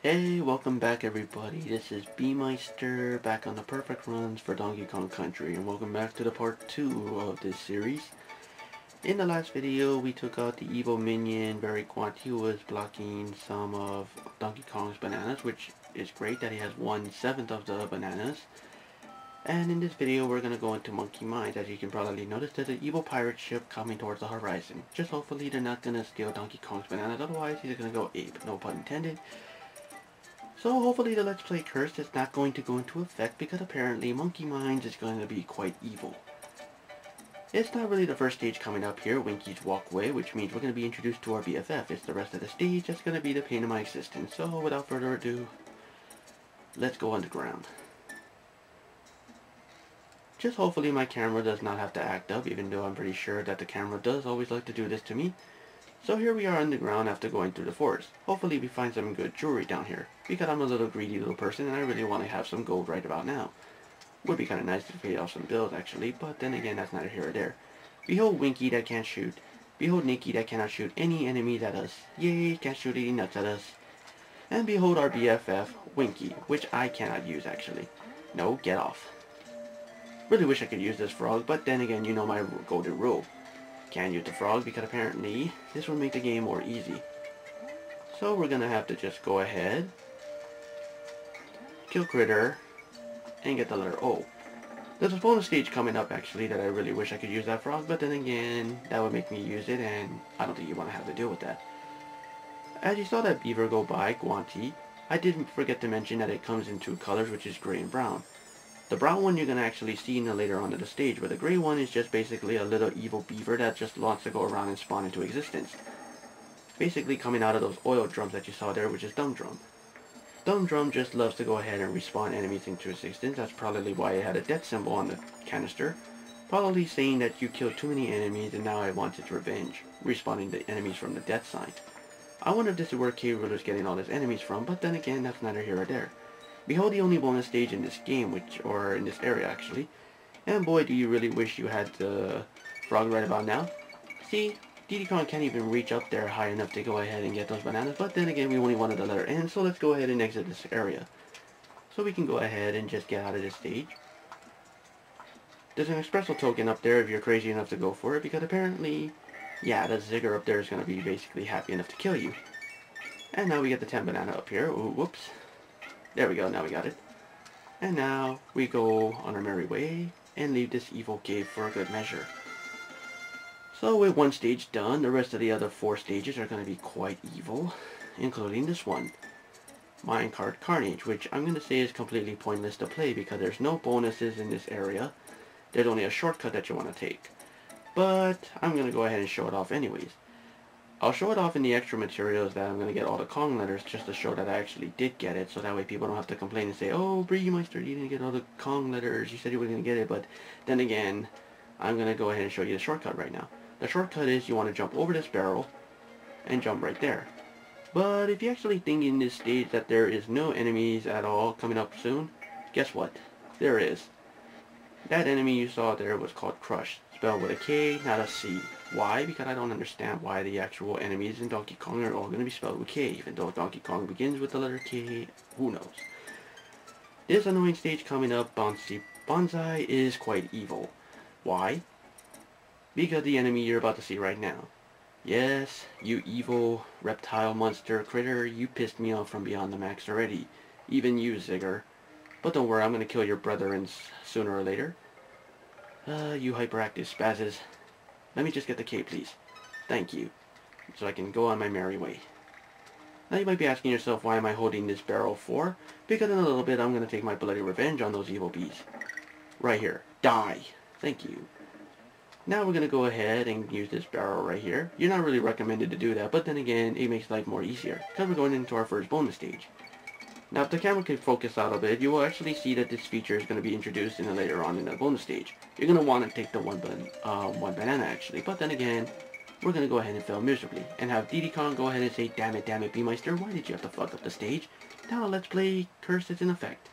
Hey, welcome back everybody. This is Bertmyster back on the perfect runs for Donkey Kong Country, and welcome back to the part 2 of this series. In the last video we took out the evil minion Bertmyster, who was blocking some of Donkey Kong's bananas, which is great that he has 1/7 of the bananas. And in this video we're going to go into Monkey Mines. As you can probably notice, there's an evil pirate ship coming towards the horizon. Just hopefully they're not going to steal Donkey Kong's bananas, otherwise he's going to go ape, no pun intended. So hopefully the Let's Play curse is not going to go into effect, because apparently Monkey Mines is going to be quite evil. It's not really the first stage coming up here, Winky's Walkway, which means we're going to be introduced to our BFF. It's the rest of the stage that's going to be the pain of my existence. So without further ado, let's go underground. Just hopefully my camera does not have to act up, even though I'm pretty sure that the camera does always like to do this to me. So here we are underground after going through the forest. Hopefully we find some good jewelry down here, because I'm a little greedy little person and I really want to have some gold right about now. Would be kind of nice to pay off some bills actually, but then again that's neither here or there. Behold Winky that can't shoot. Behold Nicky that cannot shoot any enemies at us. Yay, can't shoot any nuts at us. And behold our BFF, Winky, which I cannot use actually. No, get off. Really wish I could use this frog, but then again you know my golden rule. Can't use the frog because apparently this will make the game more easy. So we're gonna have to just go ahead, kill Critter, and get the letter O. There's a bonus stage coming up actually that I really wish I could use that frog, but then again that would make me use it and I don't think you want to have to deal with that. As you saw that beaver go by, Guanti, I didn't forget to mention that it comes in two colors, which is gray and brown. The brown one you're going to actually see later on in the stage, but the gray one is just basically a little evil beaver that just wants to go around and spawn into existence. Basically coming out of those oil drums that you saw there, which is Dumb Drum. Dumb Drum just loves to go ahead and respawn enemies into existence. That's probably why it had a death symbol on the canister. Probably saying that you killed too many enemies and now it wants its revenge, respawning the enemies from the death sign. I wonder if this is where K. Ruler's getting all his enemies from, but then again that's neither here or there. Behold the only bonus stage in this game, or in this area actually. And boy do you really wish you had the frog right about now. See, Diddy Kong can't even reach up there high enough to go ahead and get those bananas, but then again we only wanted the letter N, so let's go ahead and exit this area. So we can go ahead and just get out of this stage. There's an espresso token up there if you're crazy enough to go for it, because apparently, yeah, the Zigger up there is going to be basically happy enough to kill you. And now we get the 10 banana up here. Ooh, whoops. There we go, now we got it. And now we go on our merry way and leave this evil cave for a good measure. So with one stage done, the rest of the other 4 stages are going to be quite evil, including this one, Minecart Carnage, which I'm going to say is completely pointless to play because there's no bonuses in this area. There's only a shortcut that you want to take. But I'm going to go ahead and show it off anyways. I'll show it off in the extra materials that I'm going to get all the Kong letters, just to show that I actually did get it, so that way people don't have to complain and say, oh, Bertmyster, you didn't get all the Kong letters, you said you were going to get it, but then again, I'm going to go ahead and show you the shortcut right now. The shortcut is you want to jump over this barrel and jump right there. But if you actually think in this stage that there is no enemies at all coming up soon, guess what? There is. That enemy you saw there was called Crush, spelled with a K, not a C. Why? Because I don't understand why the actual enemies in Donkey Kong are all going to be spelled with K, even though Donkey Kong begins with the letter K. Who knows? This annoying stage coming up, Bonsai, is quite evil. Why? Because the enemy you're about to see right now. Yes, you evil reptile monster critter, you pissed me off from beyond the max already. Even you, Zigger. But don't worry, I'm going to kill your brethren sooner or later. You hyperactive spazzes. Let me just get the K, please. Thank you. So I can go on my merry way. Now you might be asking yourself, why am I holding this barrel for? Because in a little bit I'm going to take my bloody revenge on those evil bees. Right here. Die. Thank you. Now we're going to go ahead and use this barrel right here. You're not really recommended to do that, but then again, it makes life more easier, because we're going into our first bonus stage. Now if the camera can focus out a bit, you will actually see that this feature is going to be introduced later on in the bonus stage. You're going to want to take the one banana actually, but then again, we're going to go ahead and fail miserably, and have Diddy Kong go ahead and say, damn it, Bertmyster, why did you have to fuck up the stage? Now let's play curse is in effect.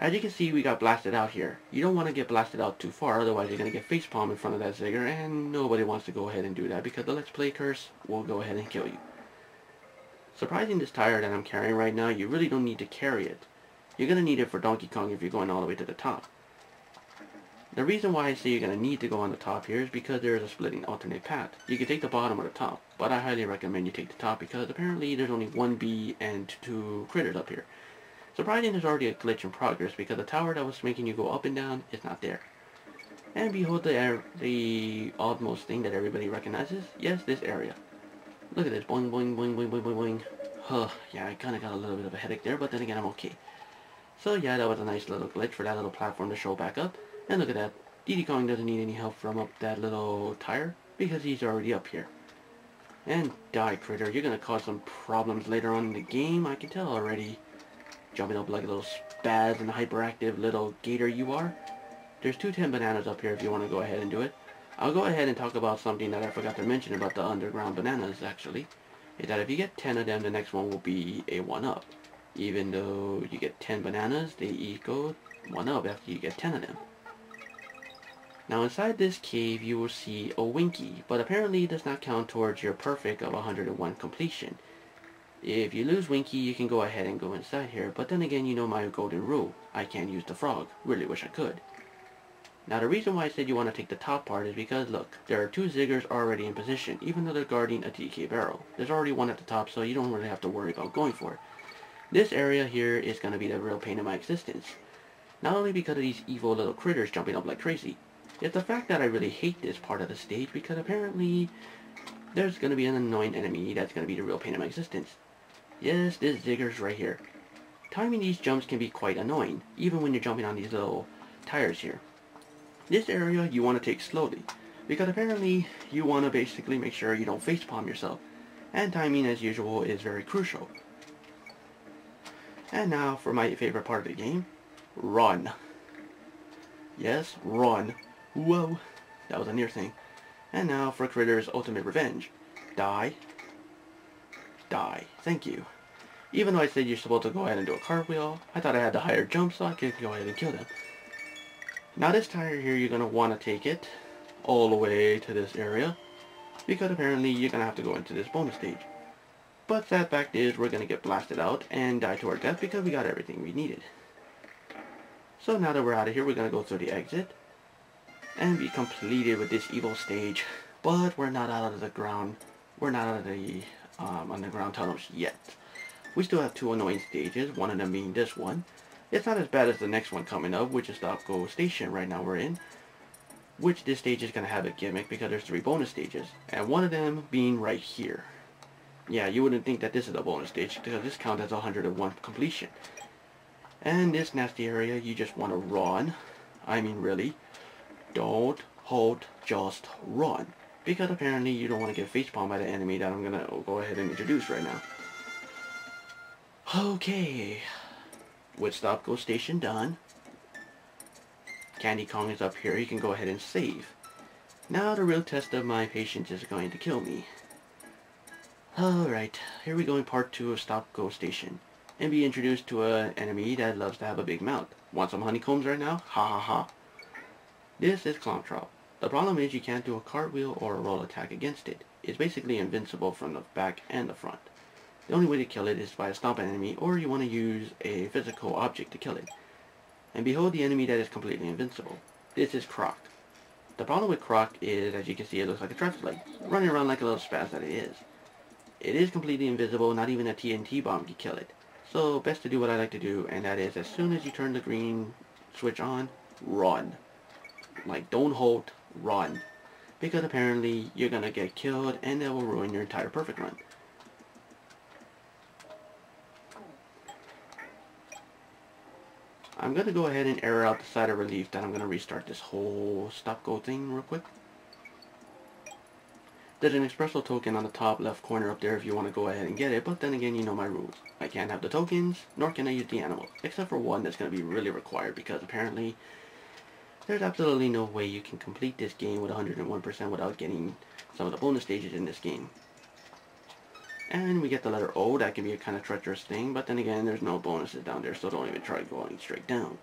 As you can see, we got blasted out here. You don't want to get blasted out too far, otherwise you're going to get facepalm in front of that Zigger, and nobody wants to go ahead and do that, because the Let's Play curse will go ahead and kill you. Surprising, this tire that I'm carrying right now, you really don't need to carry it. You're going to need it for Donkey Kong if you're going all the way to the top. The reason why I say you're going to need to go on the top here is because there is a splitting alternate path. You can take the bottom or the top, but I highly recommend you take the top because apparently there's only one bee and two critters up here. Surprising, there's already a glitch in progress because the tower that was making you go up and down is not there. And behold the almost thing that everybody recognizes. Yes, this area. Look at this. Boing, boing, boing, boing, boing, boing, boing. Huh, yeah, I kind of got a little bit of a headache there, but then again, I'm okay. So yeah, that was a nice little glitch for that little platform to show back up. And look at that. Diddy Kong doesn't need any help from up that little tire because he's already up here. And die, critter. You're going to cause some problems later on in the game, I can tell already. Jumping up like a little spaz and hyperactive little gator you are. There's 10 bananas up here if you want to go ahead and do it. I'll go ahead and talk about something that I forgot to mention about the underground bananas, actually. Is that if you get 10 of them, the next one will be a 1-up. Even though you get 10 bananas, they equal 1-up after you get 10 of them. Now inside this cave you will see a Winky, but apparently it does not count towards your perfect of 101 completion. If you lose Winky, you can go ahead and go inside here, but then again, you know my golden rule. I can't use the frog. Really wish I could. Now the reason why I said you want to take the top part is because look, there are 2 ziggers already in position, even though they're guarding a TK barrel. There's already one at the top, so you don't really have to worry about going for it. This area here is going to be the real pain in my existence. Not only because of these evil little critters jumping up like crazy, it's the fact that I really hate this part of the stage because apparently there's going to be an annoying enemy that's going to be the real pain in my existence. Yes, this zigger's right here. Timing these jumps can be quite annoying, even when you're jumping on these little tires here. This area you want to take slowly, because apparently you want to basically make sure you don't facepalm yourself, and timing as usual is very crucial. And now for my favorite part of the game, run. Yes, run. Whoa, that was a near thing. And now for Critter's ultimate revenge. Die. Die. Thank you. Even though I said you're supposed to go ahead and do a cartwheel, I thought I had the higher jump so I could go ahead and kill them. Now this tire here, you're going to want to take it all the way to this area, because apparently you're going to have to go into this bonus stage. But that fact is, we're going to get blasted out and die to our death because we got everything we needed. So now that we're out of here, we're going to go through the exit and be completed with this evil stage. But we're not out of the ground. We're not out of the underground tunnels yet. We still have 2 annoying stages, one of them being this one. It's not as bad as the next one coming up, which is the Go Station right now we're in. Which this stage is going to have a gimmick because there's 3 bonus stages. And one of them being right here. Yeah, you wouldn't think that this is a bonus stage because this counts as 101 completion. And this nasty area, you just want to run. I mean really. Don't hold, just run. Because apparently you don't want to get facepalmed by the enemy that I'm going to go ahead and introduce right now. Okay. With Stop Go Station done. Candy Kong is up here. You can go ahead and save. Now the real test of my patience is going to kill me. Alright, here we go in part 2 of Stop Go Station. And be introduced to an enemy that loves to have a big mouth. Want some honeycombs right now? Ha ha ha. This is Clowntrap. The problem is you can't do a cartwheel or a roll attack against it. It's basically invincible from the back and the front. The only way to kill it is by a stomp enemy, or you want to use a physical object to kill it. And behold the enemy that is completely invincible. This is Croc. The problem with Croc is, as you can see, it looks like a traffic light, running around like a little spaz that it is. It is completely invisible, not even a TNT bomb can kill it. So best to do what I like to do, and that is as soon as you turn the green switch on, run. Like, don't hold, run. Because apparently you're going to get killed and that will ruin your entire perfect run. I'm going to go ahead and error out the side of relief that I'm going to restart this whole stop go thing real quick. There's an espresso token on the top left corner up there if you want to go ahead and get it, but then again, you know my rules. I can't have the tokens, nor can I use the animals, except for one that's going to be really required because apparently there's absolutely no way you can complete this game with 101% without getting some of the bonus stages in this game. And we get the letter O. That can be a kind of treacherous thing, but then again, there's no bonuses down there, so don't even try going straight down.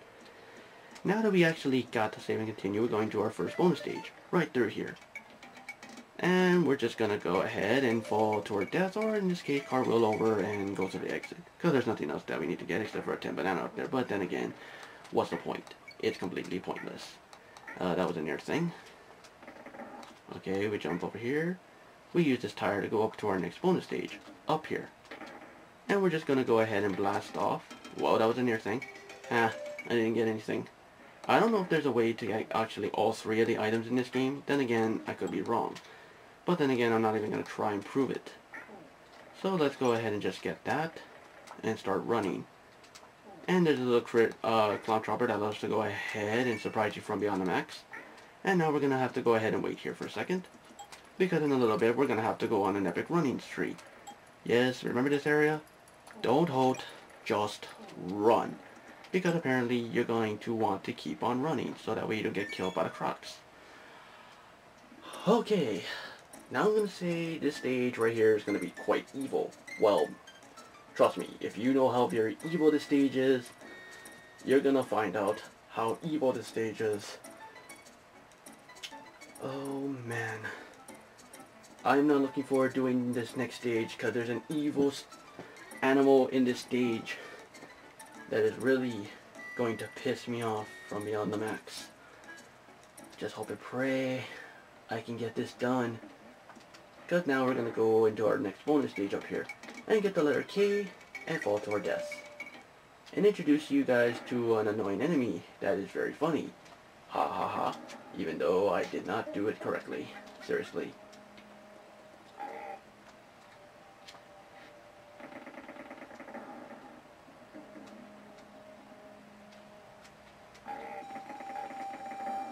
Now that we actually got to save and continue, we're going to our first bonus stage, right through here. And we're just gonna go ahead and fall toward death, or in this case, cartwheel over and go to the exit. Because there's nothing else that we need to get except for a 10 banana up there. But then again, what's the point? It's completely pointless. That was a near thing. Okay, we jump over here. We use this tire to go up to our next bonus stage, up here. And we're just gonna go ahead and blast off. Whoa, that was a near thing. I didn't get anything. I don't know if there's a way to get actually all 3 of the items in this game. Then again, I could be wrong. But then again, I'm not even going to try and prove it. So let's go ahead and just get that and start running. And there's a little clown chopper that loves to go ahead and surprise you from beyond the max. And now we're going to have to go ahead and wait here for a second. Because in a little bit, we're going to have to go on an epic running spree. Yes, remember this area? Don't halt, just run. Because apparently you're going to want to keep on running, so that way you don't get killed by the crocs. Okay. Now I'm going to say this stage right here is going to be quite evil. Well, trust me, if you know how very evil this stage is, you're going to find out how evil this stage is. Oh man. I'm not looking forward to doing this next stage because there's an evil animal in this stage that is really going to piss me off from beyond the max. Just hope and pray I can get this done. Because now we're going to go into our next bonus stage up here. And get the letter K and fall to our death. And introduce you guys to an annoying enemy that is very funny. Ha ha ha. Even though I did not do it correctly. Seriously.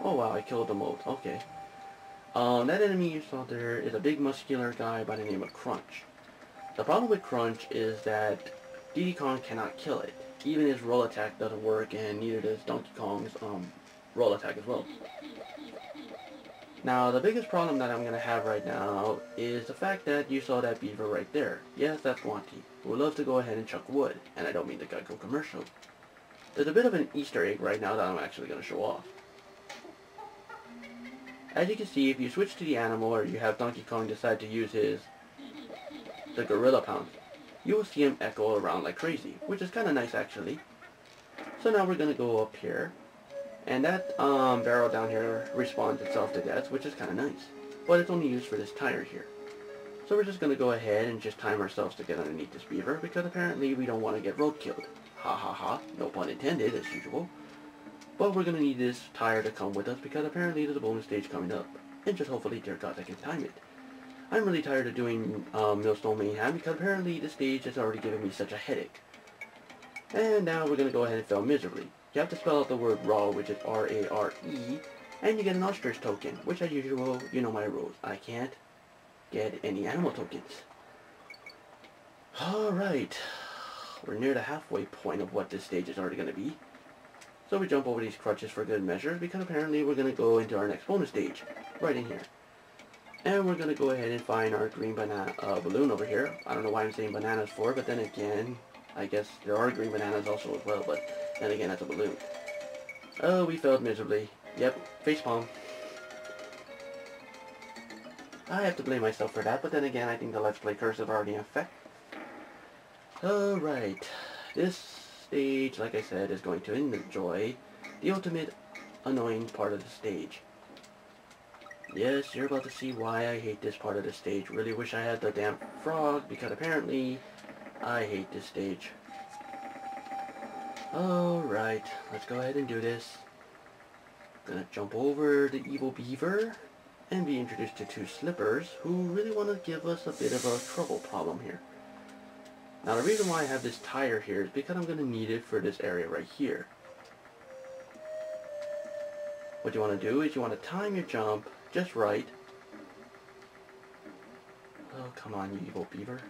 Oh wow, I killed the mold. Okay. That enemy you saw there is a big muscular guy by the name of Crunch. The problem with Crunch is that Diddy Kong cannot kill it. Even his roll attack doesn't work, and neither does Donkey Kong's roll attack as well. Now, the biggest problem that I'm going to have right now is the fact that you saw that beaver right there. Yes, that's Wanty, who loves to go ahead and chuck wood, and I don't mean the Geico commercial. There's a bit of an Easter egg right now that I'm actually going to show off. As you can see, if you switch to the animal, or you have Donkey Kong decide to use the Gorilla Pound, you will see him echo around like crazy, which is kind of nice actually. So now we're going to go up here, and that barrel down here respawns itself to death, which is kind of nice. But it's only used for this tire here. So we're just going to go ahead and just time ourselves to get underneath this beaver, because apparently we don't want to get roadkilled. Ha ha ha, no pun intended as usual. But we're going to need this tire to come with us because apparently there's a bonus stage coming up. And just hopefully, dear God, I can time it. I'm really tired of doing Millstone Mayhem because apparently this stage has already given me such a headache. And now we're going to go ahead and fail miserably. You have to spell out the word RAW, which is R-A-R-E, and you get an ostrich token, which as usual, you know my rules. I can't get any animal tokens. Alright, we're near the halfway point of what this stage is already going to be. So we jump over these crutches for good measure, because apparently we're going to go into our next bonus stage, right in here. And we're going to go ahead and find our green banana balloon over here. I don't know why I'm saying bananas for, but then again, I guess there are green bananas also as well, but then again, that's a balloon. Oh, we failed miserably. Yep, facepalm. I have to blame myself for that, but then again, I think the Let's Play curse is already in effect. Alright, this stage, like I said, is going to enjoy the ultimate annoying part of the stage. Yes, you're about to see why I hate this part of the stage. Really wish I had the damn frog, because apparently I hate this stage. Alright, let's go ahead and do this. Gonna jump over the evil beaver and be introduced to two slippers who really want to give us a bit of a trouble problem here. Now the reason why I have this tire here is because I'm going to need it for this area right here. What you want to do is you want to time your jump just right. Oh, come on, you evil beaver.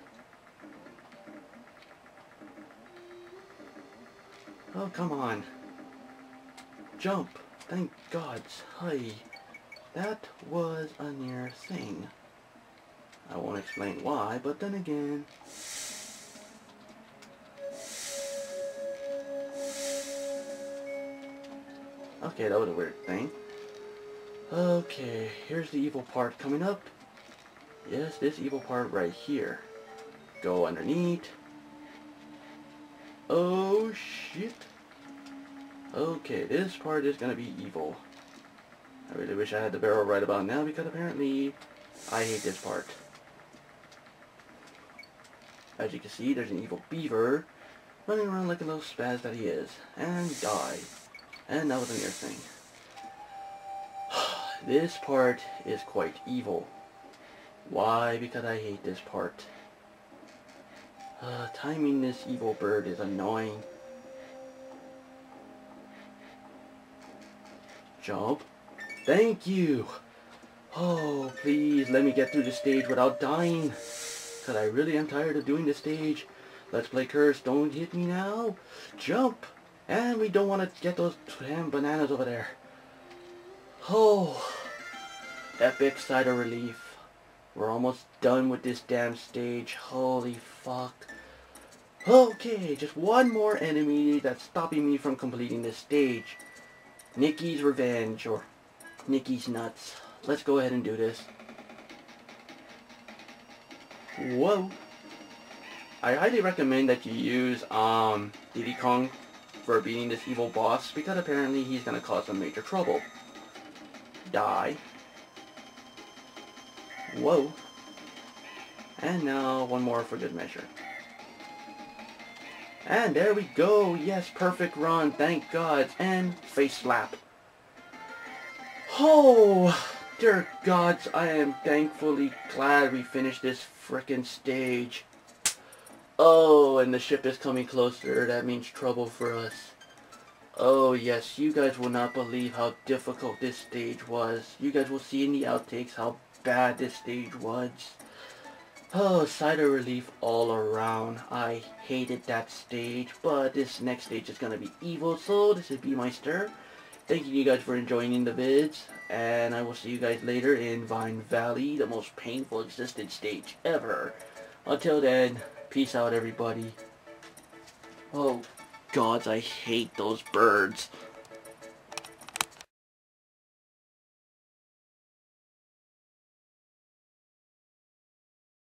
Oh, come on. Jump. Thank God. Hi. That was a near thing. I won't explain why, but then again... Okay, that was a weird thing. Okay, here's the evil part coming up. Yes, this evil part right here. Go underneath. Oh shit. Okay, this part is gonna be evil. I really wish I had the barrel right about now because apparently I hate this part. As you can see, there's an evil beaver running around like a little spaz that he is. And die. And that was a near thing. This part is quite evil. Why? Because I hate this part. Timing this evil bird is annoying. Jump. Thank you. Oh, please let me get through the stage without dying. Because I really am tired of doing this stage. Let's play Curse. Don't hit me now. Jump. And we don't want to get those damn bananas over there. Oh. Epic sigh of relief. We're almost done with this damn stage. Holy fuck. Okay, just one more enemy that's stopping me from completing this stage. Nikki's Revenge, or Nikki's Nuts. Let's go ahead and do this. Whoa. I highly recommend that you use Diddy Kong for beating this evil boss, because apparently he's going to cause some major trouble. Die. Whoa. And now one more for good measure. And there we go. Yes, perfect run. Thank God. And face slap. Oh, dear gods, I am thankfully glad we finished this frickin' stage. Oh, and the ship is coming closer. That means trouble for us. Oh yes, you guys will not believe how difficult this stage was. You guys will see in the outtakes how bad this stage was. Oh, sigh of relief all around. I hated that stage, but this next stage is gonna be evil. So this is Bertmyster. Thank you guys for enjoying the vids, and I will see you guys later in Vine Valley, the most painful existed stage ever. Until then, peace out everybody. Oh gods, I hate those birds.